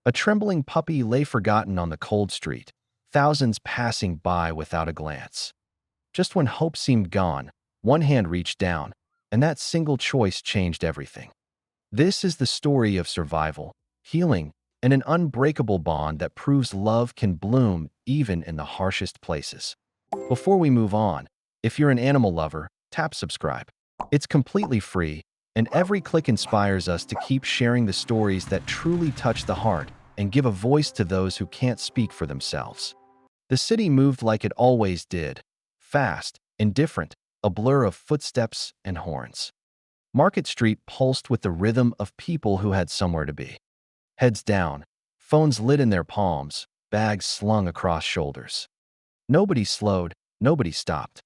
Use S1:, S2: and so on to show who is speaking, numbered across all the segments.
S1: A trembling puppy lay forgotten on the cold street, thousands passing by without a glance. Just when hope seemed gone, one hand reached down, and that single choice changed everything. This is the story of survival, healing, and an unbreakable bond that proves love can bloom even in the harshest places. Before we move on, if you're an animal lover, tap subscribe. It's completely free, and every click inspires us to keep sharing the stories that truly touch the heart and give a voice to those who can't speak for themselves. The city moved like it always did, fast, indifferent, a blur of footsteps and horns. Market Street pulsed with the rhythm of people who had somewhere to be. Heads down, phones lit in their palms, bags slung across shoulders. Nobody slowed, nobody stopped.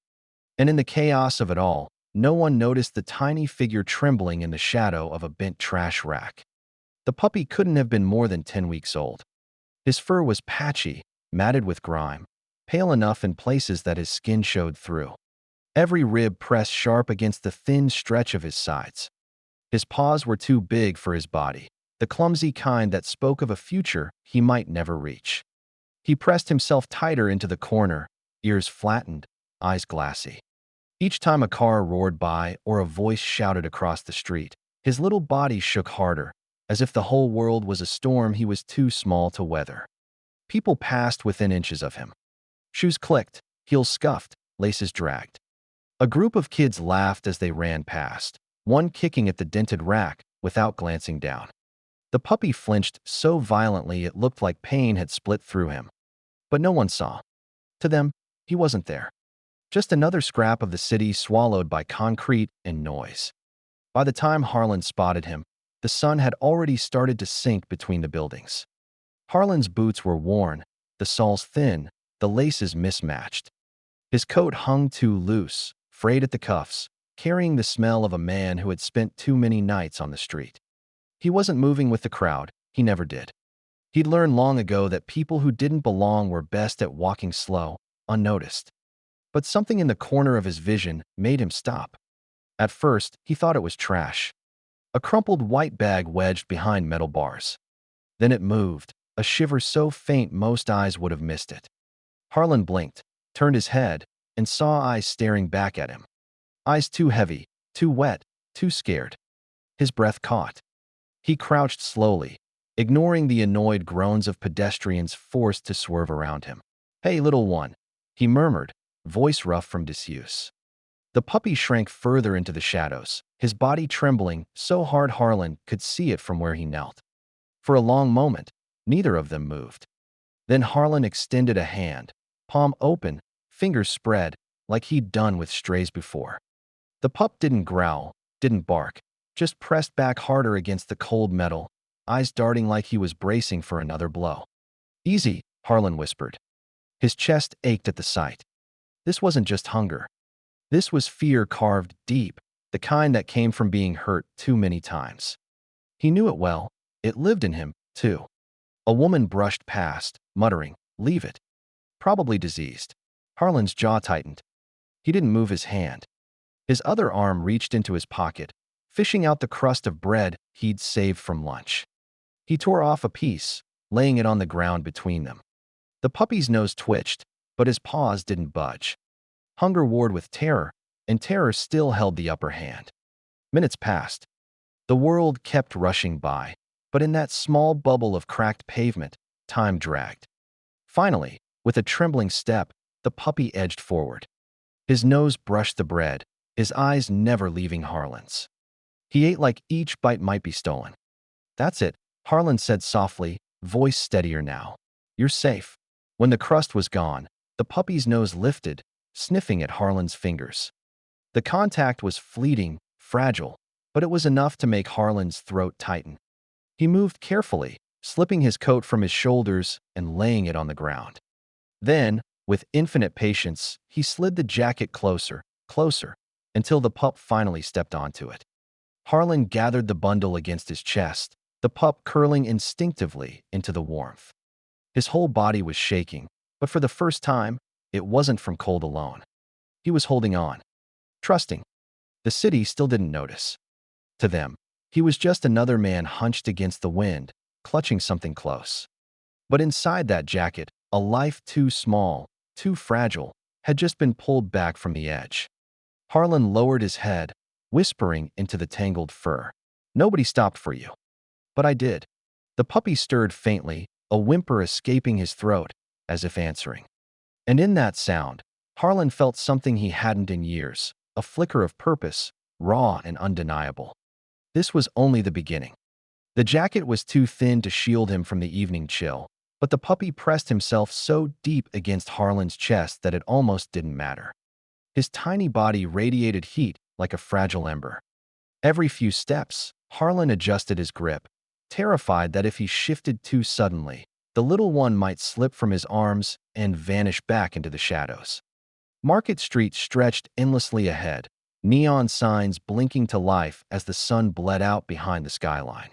S1: And in the chaos of it all, no one noticed the tiny figure trembling in the shadow of a bent trash rack. The puppy couldn't have been more than 10 weeks old. His fur was patchy, matted with grime, pale enough in places that his skin showed through. Every rib pressed sharp against the thin stretch of his sides. His paws were too big for his body, the clumsy kind that spoke of a future he might never reach. He pressed himself tighter into the corner, ears flattened, eyes glassy. Each time a car roared by or a voice shouted across the street, his little body shook harder, as if the whole world was a storm he was too small to weather. People passed within inches of him. Shoes clicked, heels scuffed, laces dragged. A group of kids laughed as they ran past, one kicking at the dented rack without glancing down. The puppy flinched so violently it looked like pain had split through him. But no one saw. To them, he wasn't there. Just another scrap of the city swallowed by concrete and noise. By the time Harlan spotted him, the sun had already started to sink between the buildings. Harlan's boots were worn, the soles thin, the laces mismatched. His coat hung too loose, frayed at the cuffs, carrying the smell of a man who had spent too many nights on the street. He wasn't moving with the crowd, he never did. He'd learned long ago that people who didn't belong were best at walking slow, unnoticed. But something in the corner of his vision made him stop. At first, he thought it was trash. A crumpled white bag wedged behind metal bars. Then it moved, a shiver so faint most eyes would have missed it. Harlan blinked, turned his head, and saw eyes staring back at him. Eyes too heavy, too wet, too scared. His breath caught. He crouched slowly, ignoring the annoyed groans of pedestrians forced to swerve around him. "Hey, little one," he murmured, voice rough from disuse. The puppy shrank further into the shadows, his body trembling so hard Harlan could see it from where he knelt. For a long moment, neither of them moved. Then Harlan extended a hand, palm open, fingers spread, like he'd done with strays before. The pup didn't growl, didn't bark, just pressed back harder against the cold metal, eyes darting like he was bracing for another blow. "Easy," Harlan whispered. His chest ached at the sight. This wasn't just hunger. This was fear carved deep, the kind that came from being hurt too many times. He knew it well. It lived in him, too. A woman brushed past, muttering, "Leave it." Probably diseased. Harlan's jaw tightened. He didn't move his hand. His other arm reached into his pocket, fishing out the crust of bread he'd saved from lunch. He tore off a piece, laying it on the ground between them. The puppy's nose twitched, but his paws didn't budge. Hunger warred with terror, and terror still held the upper hand. Minutes passed. The world kept rushing by, but in that small bubble of cracked pavement, time dragged. Finally, with a trembling step, the puppy edged forward. His nose brushed the bread, his eyes never leaving Harlan's. He ate like each bite might be stolen. "That's it," Harlan said softly, voice steadier now. "You're safe." When the crust was gone, the puppy's nose lifted, sniffing at Harlan's fingers. The contact was fleeting, fragile, but it was enough to make Harlan's throat tighten. He moved carefully, slipping his coat from his shoulders and laying it on the ground. Then, with infinite patience, he slid the jacket closer, closer, until the pup finally stepped onto it. Harlan gathered the bundle against his chest, the pup curling instinctively into the warmth. His whole body was shaking, but for the first time, it wasn't from cold alone. He was holding on, trusting. The city still didn't notice. To them, he was just another man hunched against the wind, clutching something close. But inside that jacket, a life too small, too fragile, had just been pulled back from the edge. Harlan lowered his head, whispering into the tangled fur. "Nobody stopped for you." "But I did." The puppy stirred faintly, a whimper escaping his throat, as if answering. And in that sound, Harlan felt something he hadn't in years, a flicker of purpose, raw and undeniable. This was only the beginning. The jacket was too thin to shield him from the evening chill, but the puppy pressed himself so deep against Harlan's chest that it almost didn't matter. His tiny body radiated heat like a fragile ember. Every few steps, Harlan adjusted his grip, terrified that if he shifted too suddenly, the little one might slip from his arms and vanish back into the shadows. Market Street stretched endlessly ahead, neon signs blinking to life as the sun bled out behind the skyline.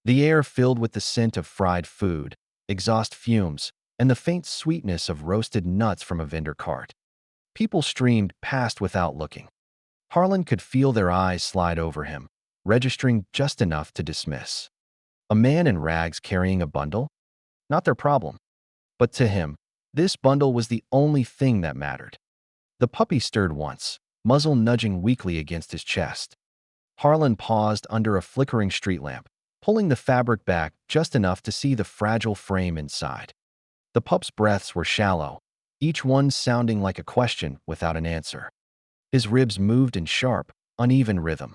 S1: The air filled with the scent of fried food, exhaust fumes, and the faint sweetness of roasted nuts from a vendor cart. People streamed past without looking. Harlan could feel their eyes slide over him, registering just enough to dismiss. A man in rags carrying a bundle? Not their problem. But to him, this bundle was the only thing that mattered. The puppy stirred once, muzzle nudging weakly against his chest. Harlan paused under a flickering street lamp, pulling the fabric back just enough to see the fragile frame inside. The pup's breaths were shallow, each one sounding like a question without an answer. His ribs moved in sharp, uneven rhythm.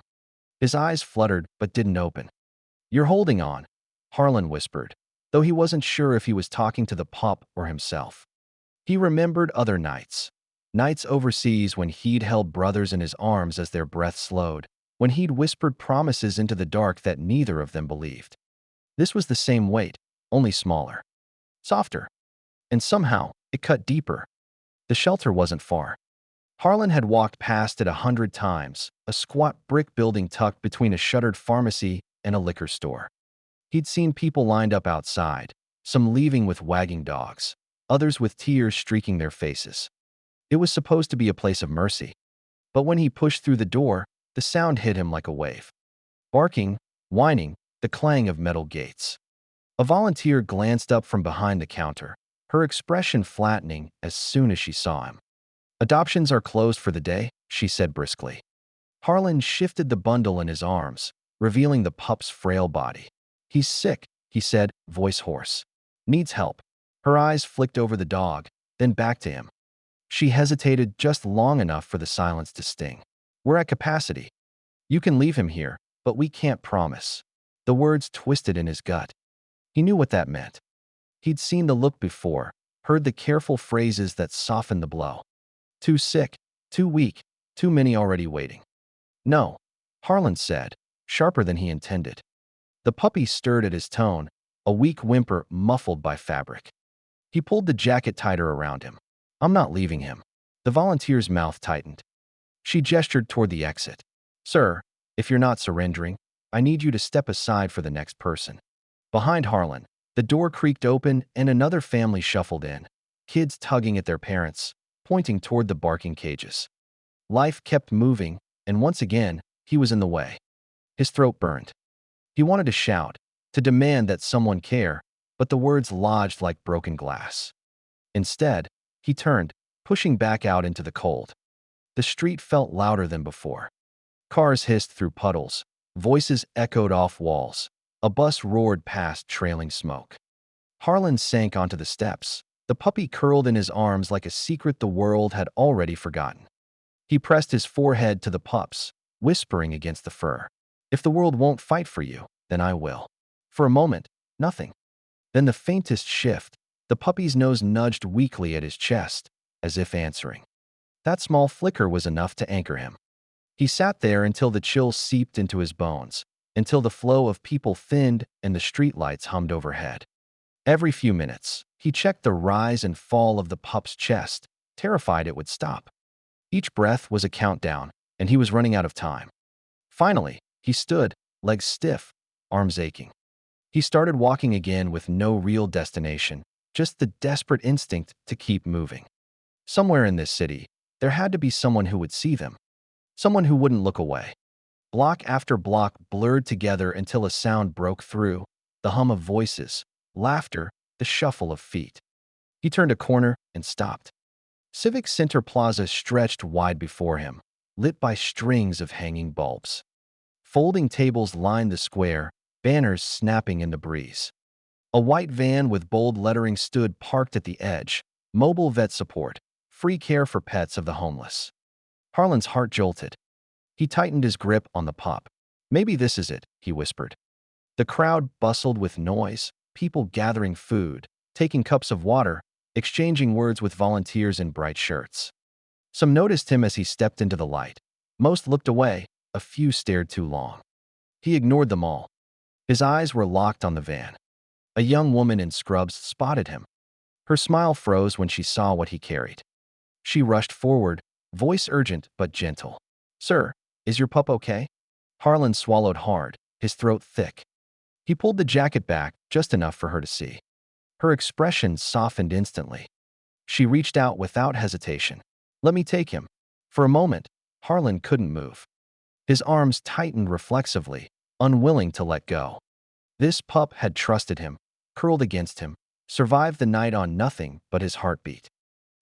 S1: His eyes fluttered but didn't open. "You're holding on," Harlan whispered, though he wasn't sure if he was talking to the pup or himself. He remembered other nights. Nights overseas when he'd held brothers in his arms as their breath slowed, when he'd whispered promises into the dark that neither of them believed. This was the same weight, only smaller. Softer. And somehow, it cut deeper. The shelter wasn't far. Harlan had walked past it 100 times, a squat brick building tucked between a shuttered pharmacy and a liquor store. He'd seen people lined up outside, some leaving with wagging dogs, others with tears streaking their faces. It was supposed to be a place of mercy. But when he pushed through the door, the sound hit him like a wave. Barking, whining, the clang of metal gates. A volunteer glanced up from behind the counter, her expression flattening as soon as she saw him. "Adoptions are closed for the day," she said briskly. Harlan shifted the bundle in his arms, revealing the pup's frail body. "He's sick," he said, voice hoarse. "Needs help." Her eyes flicked over the dog, then back to him. She hesitated just long enough for the silence to sting. "We're at capacity. You can leave him here, but we can't promise." The words twisted in his gut. He knew what that meant. He'd seen the look before, heard the careful phrases that softened the blow. Too sick, too weak, too many already waiting. "No," Harlan said, sharper than he intended. The puppy stirred at his tone, a weak whimper muffled by fabric. He pulled the jacket tighter around him. "I'm not leaving him." The volunteer's mouth tightened. She gestured toward the exit. "Sir, if you're not surrendering, I need you to step aside for the next person." Behind Harlan, the door creaked open and another family shuffled in, kids tugging at their parents, pointing toward the barking cages. Life kept moving, and once again, he was in the way. His throat burned. He wanted to shout, to demand that someone care, but the words lodged like broken glass. Instead, he turned, pushing back out into the cold. The street felt louder than before. Cars hissed through puddles, voices echoed off walls. A bus roared past trailing smoke. Harlan sank onto the steps, the puppy curled in his arms like a secret the world had already forgotten. He pressed his forehead to the pup's, whispering against the fur. "If the world won't fight for you, then I will." For a moment, nothing. Then the faintest shift, the puppy's nose nudged weakly at his chest, as if answering. That small flicker was enough to anchor him. He sat there until the chill seeped into his bones, until the flow of people thinned and the streetlights hummed overhead. Every few minutes, he checked the rise and fall of the pup's chest, terrified it would stop. Each breath was a countdown, and he was running out of time. Finally, he stood, legs stiff, arms aching. He started walking again with no real destination, just the desperate instinct to keep moving. Somewhere in this city, there had to be someone who would see them. Someone who wouldn't look away. Block after block blurred together until a sound broke through, the hum of voices, laughter, the shuffle of feet. He turned a corner and stopped. Civic Center Plaza stretched wide before him, lit by strings of hanging bulbs. Folding tables lined the square, banners snapping in the breeze. A white van with bold lettering stood parked at the edge, mobile vet support, free care for pets of the homeless. Harlan's heart jolted. He tightened his grip on the pup. Maybe this is it, he whispered. The crowd bustled with noise, people gathering food, taking cups of water, exchanging words with volunteers in bright shirts. Some noticed him as he stepped into the light. Most looked away, a few stared too long. He ignored them all. His eyes were locked on the van. A young woman in scrubs spotted him. Her smile froze when she saw what he carried. She rushed forward, voice urgent but gentle. "Sir, is your pup okay?" Harlan swallowed hard, his throat thick. He pulled the jacket back just enough for her to see. Her expression softened instantly. She reached out without hesitation. "Let me take him." For a moment, Harlan couldn't move. His arms tightened reflexively, unwilling to let go. This pup had trusted him, curled against him, survived the night on nothing but his heartbeat.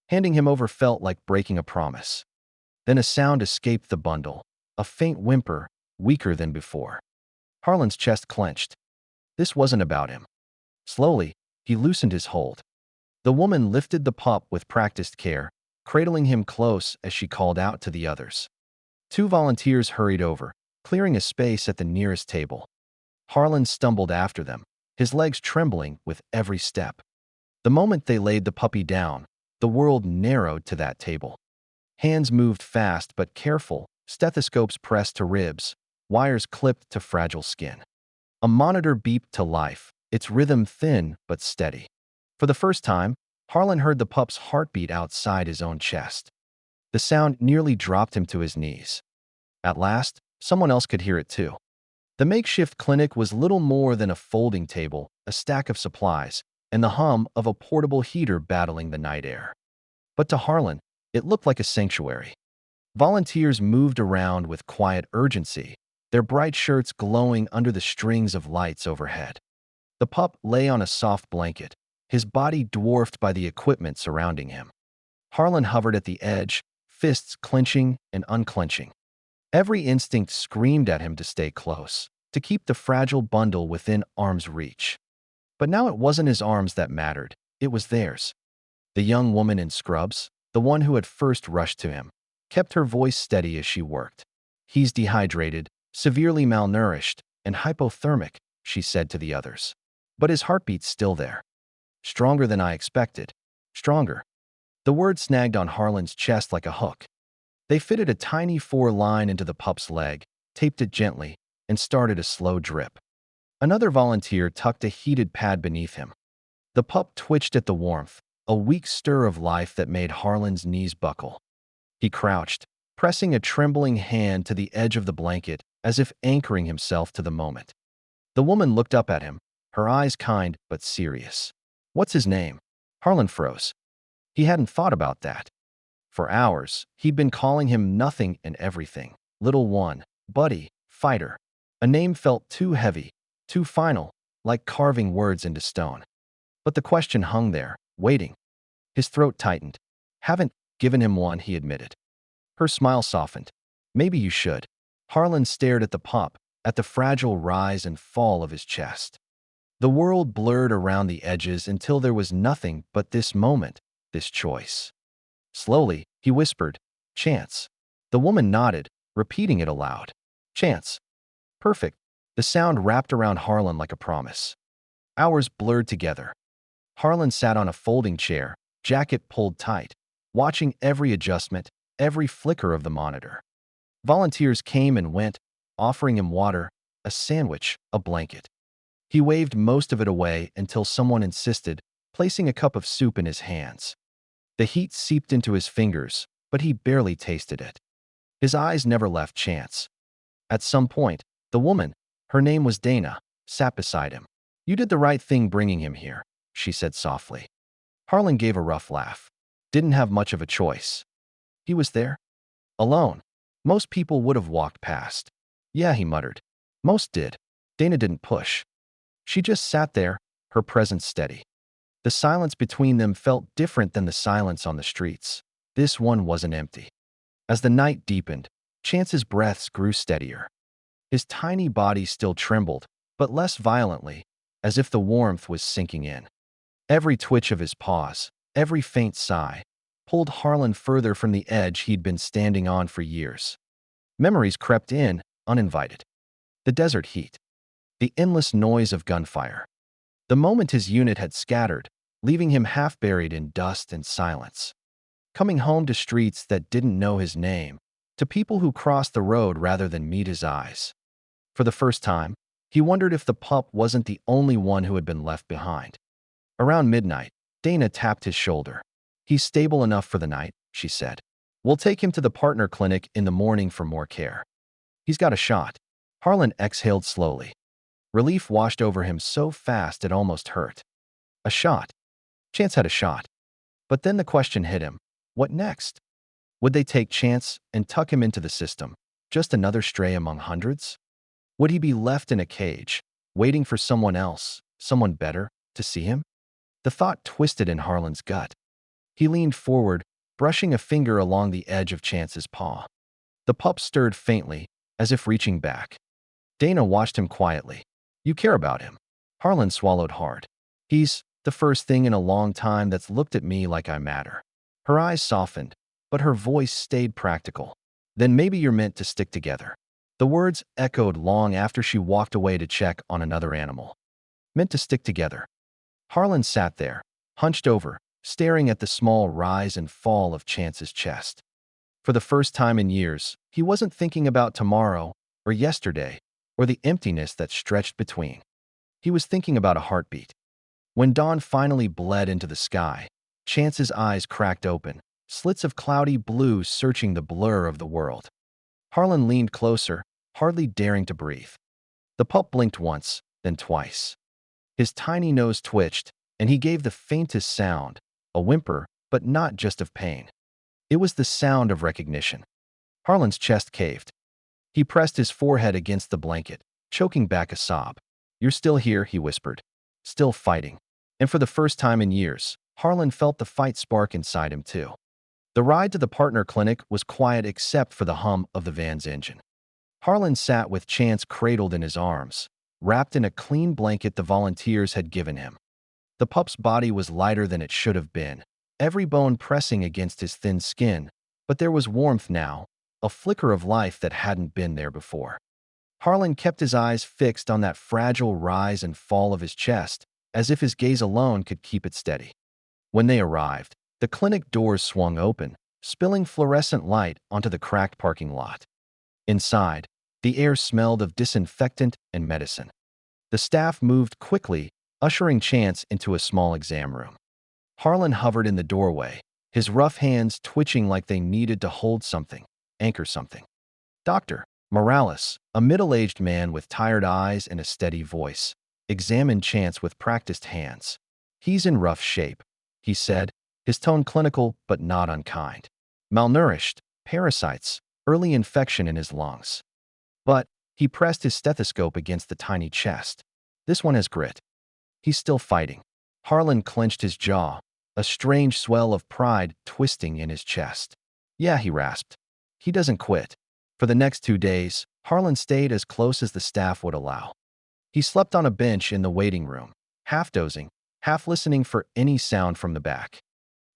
S1: Handing him over felt like breaking a promise. Then a sound escaped the bundle, a faint whimper, weaker than before. Harlan's chest clenched. This wasn't about him. Slowly, he loosened his hold. The woman lifted the pup with practiced care, cradling him close as she called out to the others. Two volunteers hurried over, clearing a space at the nearest table. Harlan stumbled after them, his legs trembling with every step. The moment they laid the puppy down, the world narrowed to that table. Hands moved fast but careful, stethoscopes pressed to ribs, wires clipped to fragile skin. A monitor beeped to life, its rhythm thin but steady. For the first time, Harlan heard the pup's heartbeat outside his own chest. The sound nearly dropped him to his knees. At last, someone else could hear it too. The makeshift clinic was little more than a folding table, a stack of supplies, and the hum of a portable heater battling the night air. But to Harlan, it looked like a sanctuary. Volunteers moved around with quiet urgency, their bright shirts glowing under the strings of lights overhead. The pup lay on a soft blanket, his body dwarfed by the equipment surrounding him. Harlan hovered at the edge, fists clenching and unclenching. Every instinct screamed at him to stay close, to keep the fragile bundle within arm's reach. But now it wasn't his arms that mattered, it was theirs. The young woman in scrubs, the one who had first rushed to him, kept her voice steady as she worked. "He's dehydrated, severely malnourished, and hypothermic," she said to the others. "But his heartbeat's still there. Stronger than I expected. Stronger." The word snagged on Harlan's chest like a hook. They fitted a tiny 4-line into the pup's leg, taped it gently, and started a slow drip. Another volunteer tucked a heated pad beneath him. The pup twitched at the warmth, a weak stir of life that made Harlan's knees buckle. He crouched, pressing a trembling hand to the edge of the blanket as if anchoring himself to the moment. The woman looked up at him, her eyes kind but serious. "What's his name?" Harlan froze. He hadn't thought about that. For hours, he'd been calling him nothing and everything. Little one, buddy, fighter. A name felt too heavy, too final, like carving words into stone. But the question hung there, waiting. His throat tightened. "Haven't given him one," he admitted. Her smile softened. "Maybe you should." Harlan stared at the pup, at the fragile rise and fall of his chest. The world blurred around the edges until there was nothing but this moment, this choice. Slowly, he whispered, "Chance." The woman nodded, repeating it aloud. "Chance." Perfect. The sound wrapped around Harlan like a promise. Hours blurred together. Harlan sat on a folding chair, jacket pulled tight, watching every adjustment, every flicker of the monitor. Volunteers came and went, offering him water, a sandwich, a blanket. He waved most of it away until someone insisted, placing a cup of soup in his hands. The heat seeped into his fingers, but he barely tasted it. His eyes never left Chance. At some point, the woman, her name was Dana, sat beside him. "You did the right thing bringing him here," she said softly. Harlan gave a rough laugh. Didn't have much of a choice. He was there. Alone. Most people would have walked past. "Yeah," he muttered. "Most did." Dana didn't push. She just sat there, her presence steady. The silence between them felt different than the silence on the streets. This one wasn't empty. As the night deepened, Chance's breaths grew steadier. His tiny body still trembled, but less violently, as if the warmth was sinking in. Every twitch of his paws, every faint sigh, pulled Harlan further from the edge he'd been standing on for years. Memories crept in, uninvited. The desert heat. The endless noise of gunfire. The moment his unit had scattered, leaving him half buried in dust and silence. Coming home to streets that didn't know his name, to people who crossed the road rather than meet his eyes. For the first time, he wondered if the pup wasn't the only one who had been left behind. Around midnight, Dana tapped his shoulder. "He's stable enough for the night," she said. "We'll take him to the partner clinic in the morning for more care." "He's got a shot." Harlan exhaled slowly. Relief washed over him so fast it almost hurt. A shot. Chance had a shot. But then the question hit him. What next? Would they take Chance and tuck him into the system, just another stray among hundreds? Would he be left in a cage, waiting for someone else, someone better, to see him? The thought twisted in Harlan's gut. He leaned forward, brushing a finger along the edge of Chance's paw. The pup stirred faintly, as if reaching back. Dana watched him quietly. "You care about him." Harlan swallowed hard. "He's the first thing in a long time that's looked at me like I matter." Her eyes softened, but her voice stayed practical. "Then maybe you're meant to stick together." The words echoed long after she walked away to check on another animal. Meant to stick together. Harlan sat there, hunched over, staring at the small rise and fall of Chance's chest. For the first time in years, he wasn't thinking about tomorrow, or yesterday, or the emptiness that stretched between. He was thinking about a heartbeat. When dawn finally bled into the sky, Chance's eyes cracked open, slits of cloudy blue searching the blur of the world. Harlan leaned closer, hardly daring to breathe. The pup blinked once, then twice. His tiny nose twitched, and he gave the faintest sound, a whimper, but not just of pain. It was the sound of recognition. Harlan's chest caved. He pressed his forehead against the blanket, choking back a sob. "You're still here," he whispered. "Still fighting." And for the first time in years, Harlan felt the fight spark inside him too. The ride to the partner clinic was quiet except for the hum of the van's engine. Harlan sat with Chance cradled in his arms, wrapped in a clean blanket the volunteers had given him. The pup's body was lighter than it should have been, every bone pressing against his thin skin, but there was warmth now, a flicker of life that hadn't been there before. Harlan kept his eyes fixed on that fragile rise and fall of his chest, as if his gaze alone could keep it steady. When they arrived, the clinic doors swung open, spilling fluorescent light onto the cracked parking lot. Inside, the air smelled of disinfectant and medicine. The staff moved quickly, ushering Chance into a small exam room. Harlan hovered in the doorway, his rough hands twitching like they needed to hold something, anchor something. Dr. Morales, a middle-aged man with tired eyes and a steady voice, examined Chance with practiced hands. "He's in rough shape," he said, his tone clinical but not unkind. "Malnourished, parasites, early infection in his lungs." But he pressed his stethoscope against the tiny chest. "This one has grit. He's still fighting." Harlan clenched his jaw, a strange swell of pride twisting in his chest. "Yeah," he rasped. "He doesn't quit." For the next 2 days, Harlan stayed as close as the staff would allow. He slept on a bench in the waiting room, half dozing, half listening for any sound from the back.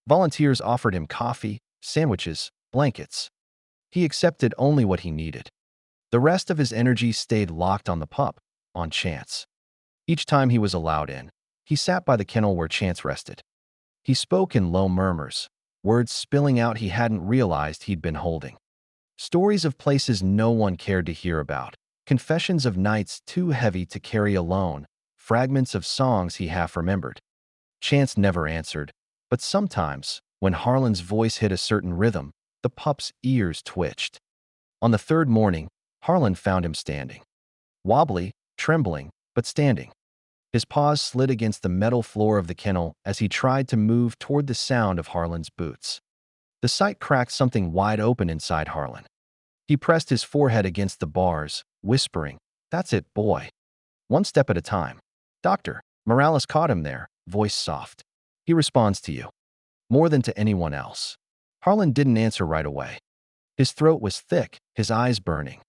S1: Volunteers offered him coffee, sandwiches, blankets. He accepted only what he needed. The rest of his energy stayed locked on the pup, on Chance. Each time he was allowed in, he sat by the kennel where Chance rested. He spoke in low murmurs, words spilling out he hadn't realized he'd been holding. Stories of places no one cared to hear about, confessions of nights too heavy to carry alone, fragments of songs he half remembered. Chance never answered, but sometimes, when Harlan's voice hit a certain rhythm, the pup's ears twitched. On the third morning, Harlan found him standing. Wobbly, trembling, but standing. His paws slid against the metal floor of the kennel as he tried to move toward the sound of Harlan's boots. The sight cracked something wide open inside Harlan. He pressed his forehead against the bars, whispering, "That's it, boy. One step at a time." Doctor, Morales caught him there, voice soft. He responds to you, more than to anyone else. Harlan didn't answer right away. His throat was thick, his eyes burning.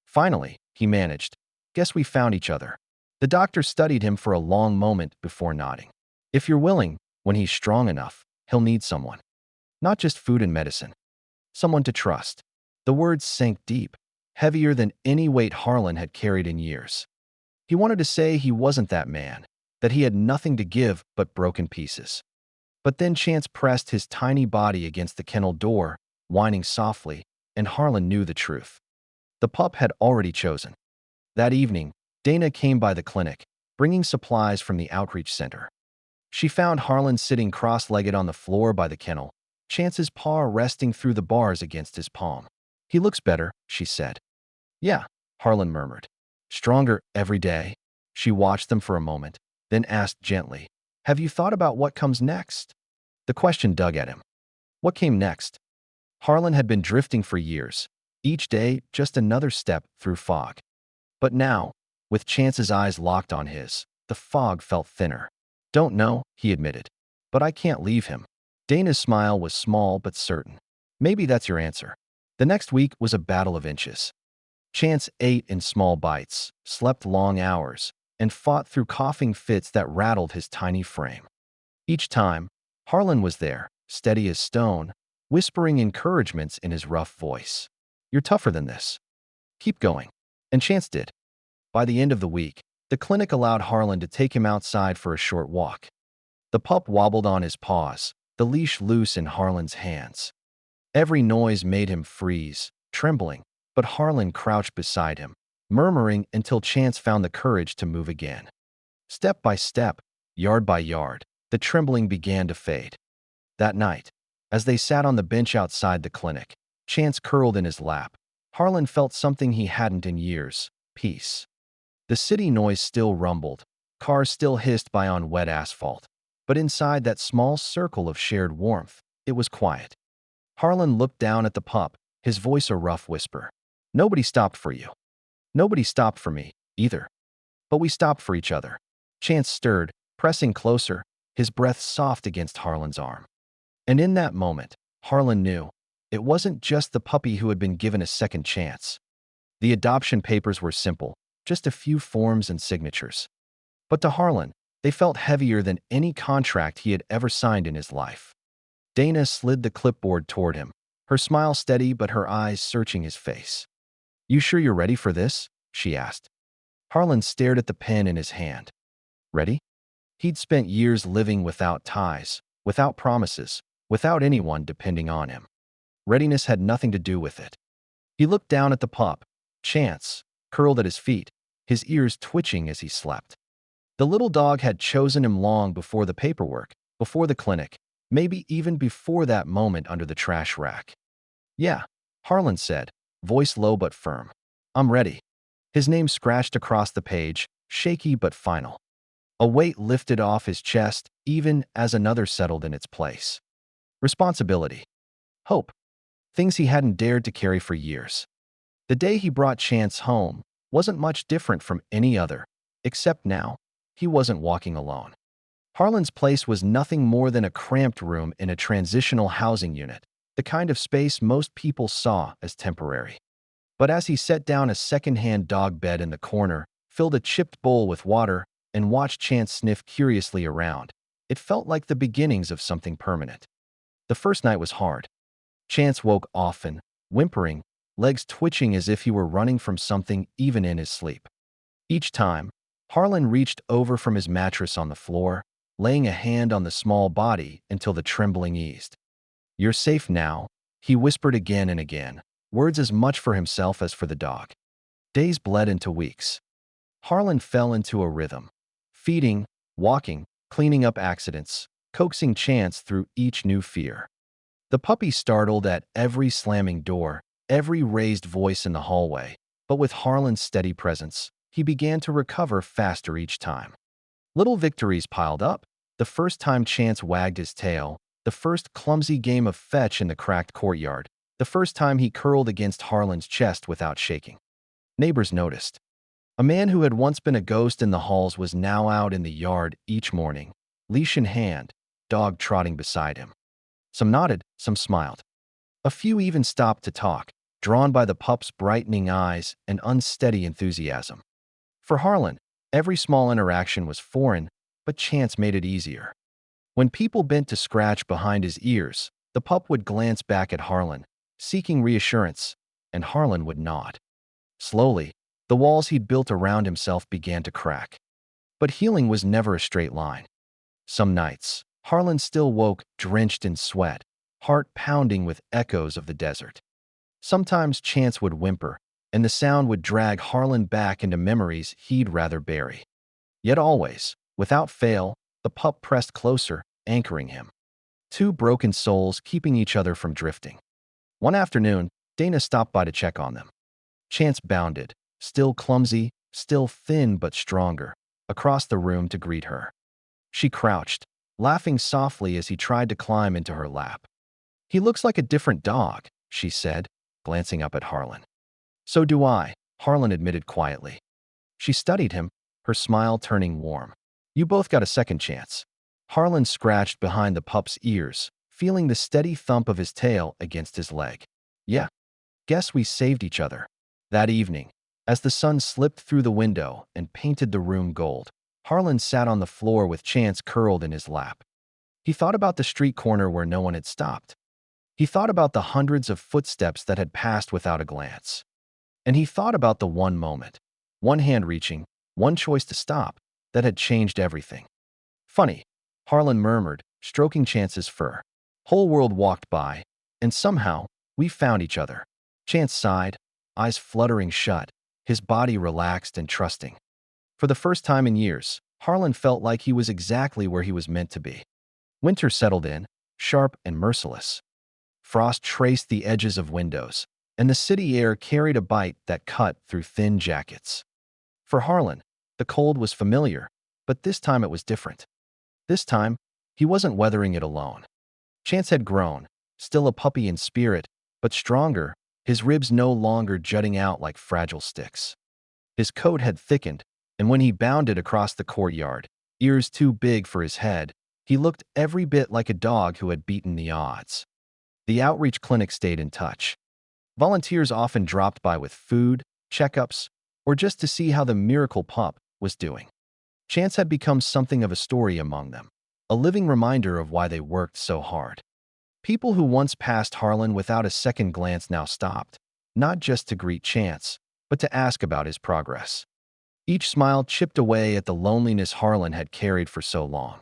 S1: Finally, he managed. Guess we found each other. The doctor studied him for a long moment before nodding. If you're willing, when he's strong enough, he'll need someone. Not just food and medicine. Someone to trust. The words sank deep, heavier than any weight Harlan had carried in years. He wanted to say he wasn't that man, that he had nothing to give but broken pieces. But then Chance pressed his tiny body against the kennel door, whining softly, and Harlan knew the truth. The pup had already chosen. That evening, Dana came by the clinic, bringing supplies from the outreach center. She found Harlan sitting cross-legged on the floor by the kennel, Chance's paw resting through the bars against his palm. He looks better, she said. Yeah, Harlan murmured. Stronger every day. She watched them for a moment, then asked gently, have you thought about what comes next? The question dug at him. What came next? Harlan had been drifting for years, each day just another step through fog. But now, with Chance's eyes locked on his, the fog felt thinner. Don't know, he admitted. But I can't leave him. Dana's smile was small but certain. Maybe that's your answer. The next week was a battle of inches. Chance ate in small bites, slept long hours, and fought through coughing fits that rattled his tiny frame. Each time, Harlan was there, steady as stone, whispering encouragements in his rough voice. You're tougher than this. Keep going. And Chance did. By the end of the week, the clinic allowed Harlan to take him outside for a short walk. The pup wobbled on his paws, the leash loose in Harlan's hands. Every noise made him freeze, trembling, but Harlan crouched beside him, murmuring until Chance found the courage to move again. Step by step, yard by yard, the trembling began to fade. That night, as they sat on the bench outside the clinic, Chance curled in his lap, Harlan felt something he hadn't in years, peace. The city noise still rumbled, cars still hissed by on wet asphalt, but inside that small circle of shared warmth, it was quiet. Harlan looked down at the pup, his voice a rough whisper. Nobody stopped for you. Nobody stopped for me, either. But we stopped for each other. Chance stirred, pressing closer, his breath soft against Harlan's arm. And in that moment, Harlan knew, it wasn't just the puppy who had been given a second chance. The adoption papers were simple, just a few forms and signatures. But to Harlan, they felt heavier than any contract he had ever signed in his life. Dana slid the clipboard toward him, her smile steady but her eyes searching his face. You sure you're ready for this? She asked. Harlan stared at the pen in his hand. Ready? He'd spent years living without ties, without promises, without anyone depending on him. Readiness had nothing to do with it. He looked down at the pup, Chance, curled at his feet, his ears twitching as he slept. The little dog had chosen him long before the paperwork, before the clinic, maybe even before that moment under the trash rack. Yeah, Harlan said, voice low but firm. I'm ready. His name scratched across the page, shaky but final. A weight lifted off his chest, even as another settled in its place. Responsibility. Hope. Things he hadn't dared to carry for years. The day he brought Chance home wasn't much different from any other, except now, he wasn't walking alone. Harlan's place was nothing more than a cramped room in a transitional housing unit, the kind of space most people saw as temporary. But as he set down a second-hand dog bed in the corner, filled a chipped bowl with water, and watched Chance sniff curiously around, it felt like the beginnings of something permanent. The first night was hard. Chance woke often, whimpering, legs twitching as if he were running from something even in his sleep. Each time, Harlan reached over from his mattress on the floor, laying a hand on the small body until the trembling eased. You're safe now, he whispered again and again, words as much for himself as for the dog. Days bled into weeks. Harlan fell into a rhythm, feeding, walking, cleaning up accidents, coaxing Chance through each new fear. The puppy startled at every slamming door, every raised voice in the hallway, but with Harlan's steady presence, he began to recover faster each time. Little victories piled up, the first time Chance wagged his tail, the first clumsy game of fetch in the cracked courtyard, the first time he curled against Harlan's chest without shaking. Neighbors noticed. A man who had once been a ghost in the halls was now out in the yard each morning, leash in hand, dog trotting beside him. Some nodded, some smiled. A few even stopped to talk, drawn by the pup's brightening eyes and unsteady enthusiasm. For Harlan, every small interaction was foreign, but chance made it easier. When people bent to scratch behind his ears, the pup would glance back at Harlan, seeking reassurance, and Harlan would nod. Slowly, the walls he'd built around himself began to crack. But healing was never a straight line. Some nights, Harlan still woke drenched in sweat, heart pounding with echoes of the desert. Sometimes Chance would whimper, and the sound would drag Harlan back into memories he'd rather bury. Yet always, without fail, the pup pressed closer, anchoring him. Two broken souls keeping each other from drifting. One afternoon, Dana stopped by to check on them. Chance bounded, still clumsy, still thin but stronger, across the room to greet her. She crouched, laughing softly as he tried to climb into her lap. "He looks like a different dog," she said, glancing up at Harlan. "So do I," Harlan admitted quietly. She studied him, her smile turning warm. "You both got a second chance." Harlan scratched behind the pup's ears, feeling the steady thump of his tail against his leg. "Yeah, guess we saved each other." That evening, as the sun slipped through the window and painted the room gold, Harlan sat on the floor with Chance curled in his lap. He thought about the street corner where no one had stopped. He thought about the hundreds of footsteps that had passed without a glance. And he thought about the one moment, one hand reaching, one choice to stop, that had changed everything. "Funny," Harlan murmured, stroking Chance's fur. "Whole world walked by, and somehow, we found each other." Chance sighed, eyes fluttering shut, his body relaxed and trusting. For the first time in years, Harlan felt like he was exactly where he was meant to be. Winter settled in, sharp and merciless. Frost traced the edges of windows, and the city air carried a bite that cut through thin jackets. For Harlan, the cold was familiar, but this time it was different. This time, he wasn't weathering it alone. Chance had grown, still a puppy in spirit, but stronger, his ribs no longer jutting out like fragile sticks. His coat had thickened, and when he bounded across the courtyard, ears too big for his head, he looked every bit like a dog who had beaten the odds. The outreach clinic stayed in touch. Volunteers often dropped by with food, checkups, or just to see how the miracle pup was doing. Chance had become something of a story among them, a living reminder of why they worked so hard. People who once passed Harlan without a second glance now stopped, not just to greet Chance, but to ask about his progress. Each smile chipped away at the loneliness Harlan had carried for so long.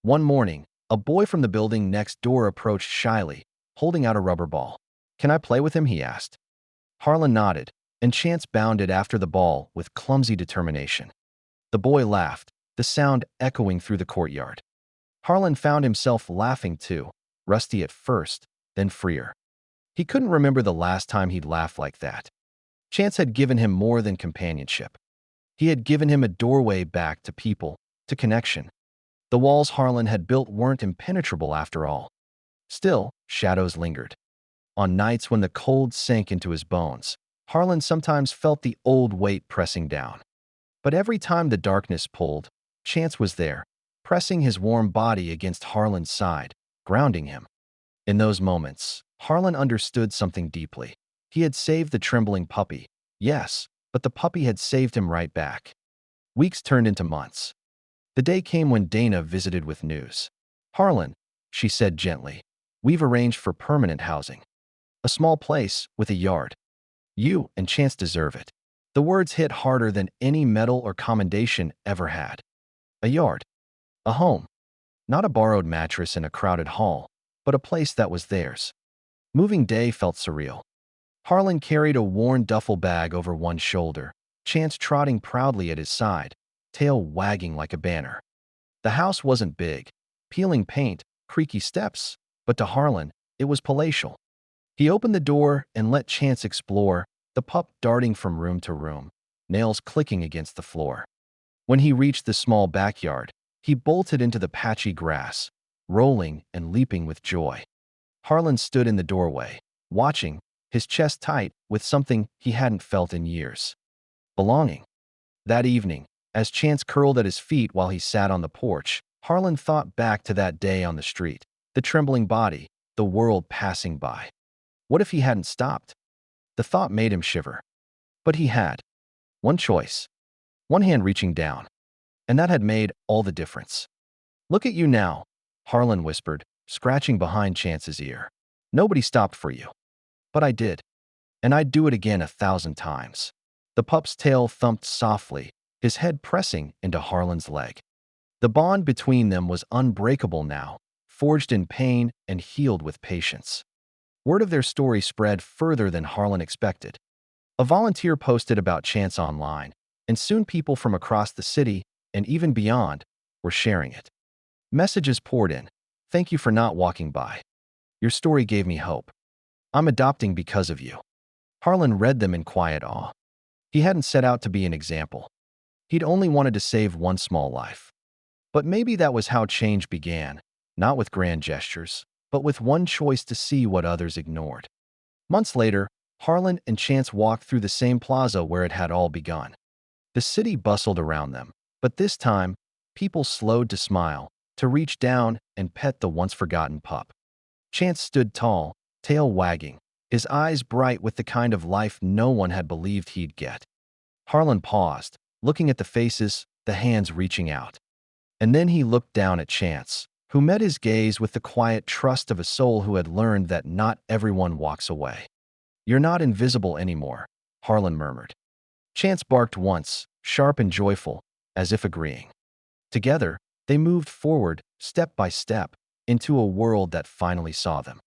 S1: One morning, a boy from the building next door approached shyly, holding out a rubber ball. "Can I play with him?" he asked. Harlan nodded, and Chance bounded after the ball with clumsy determination. The boy laughed, the sound echoing through the courtyard. Harlan found himself laughing too, rusty at first, then freer. He couldn't remember the last time he'd laughed like that. Chance had given him more than companionship. He had given him a doorway back to people, to connection. The walls Harlan had built weren't impenetrable after all. Still, shadows lingered. On nights when the cold sank into his bones, Harlan sometimes felt the old weight pressing down. But every time the darkness pulled, Chance was there, pressing his warm body against Harlan's side, grounding him. In those moments, Harlan understood something deeply. He had saved the trembling puppy, yes, but the puppy had saved him right back. Weeks turned into months. The day came when Dana visited with news. "Harlan," she said gently, "we've arranged for permanent housing. A small place with a yard. You and Chance deserve it." The words hit harder than any medal or commendation ever had. A yard. A home. Not a borrowed mattress in a crowded hall, but a place that was theirs. Moving day felt surreal. Harlan carried a worn duffel bag over one shoulder, Chance trotting proudly at his side, tail wagging like a banner. The house wasn't big, peeling paint, creaky steps, but to Harlan, it was palatial. He opened the door and let Chance explore, the pup darting from room to room, nails clicking against the floor. When he reached the small backyard, he bolted into the patchy grass, rolling and leaping with joy. Harlan stood in the doorway, watching, his chest tight with something he hadn't felt in years. Belonging. That evening, as Chance curled at his feet while he sat on the porch, Harlan thought back to that day on the street, the trembling body, the world passing by. What if he hadn't stopped? The thought made him shiver. But he had. One choice. One hand reaching down. And that had made all the difference. "Look at you now," Harlan whispered, scratching behind Chance's ear. "Nobody stopped for you. But I did. And I'd do it again 1,000 times." The pup's tail thumped softly, his head pressing into Harlan's leg. The bond between them was unbreakable now, forged in pain and healed with patience. Word of their story spread further than Harlan expected. A volunteer posted about Chance online, and soon people from across the city, and even beyond, were sharing it. Messages poured in. "Thank you for not walking by. Your story gave me hope. I'm adopting because of you." Harlan read them in quiet awe. He hadn't set out to be an example. He'd only wanted to save one small life. But maybe that was how change began, not with grand gestures, but with one choice to see what others ignored. Months later, Harlan and Chance walked through the same plaza where it had all begun. The city bustled around them, but this time, people slowed to smile, to reach down and pet the once-forgotten pup. Chance stood tall, tail wagging, his eyes bright with the kind of life no one had believed he'd get. Harlan paused, looking at the faces, the hands reaching out. And then he looked down at Chance, who met his gaze with the quiet trust of a soul who had learned that not everyone walks away. "You're not invisible anymore," Harlan murmured. Chance barked once, sharp and joyful, as if agreeing. Together, they moved forward, step by step, into a world that finally saw them.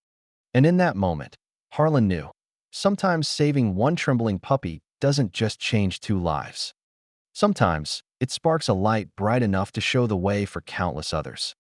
S1: And in that moment, Harlan knew, sometimes saving one trembling puppy doesn't just change two lives. Sometimes, it sparks a light bright enough to show the way for countless others.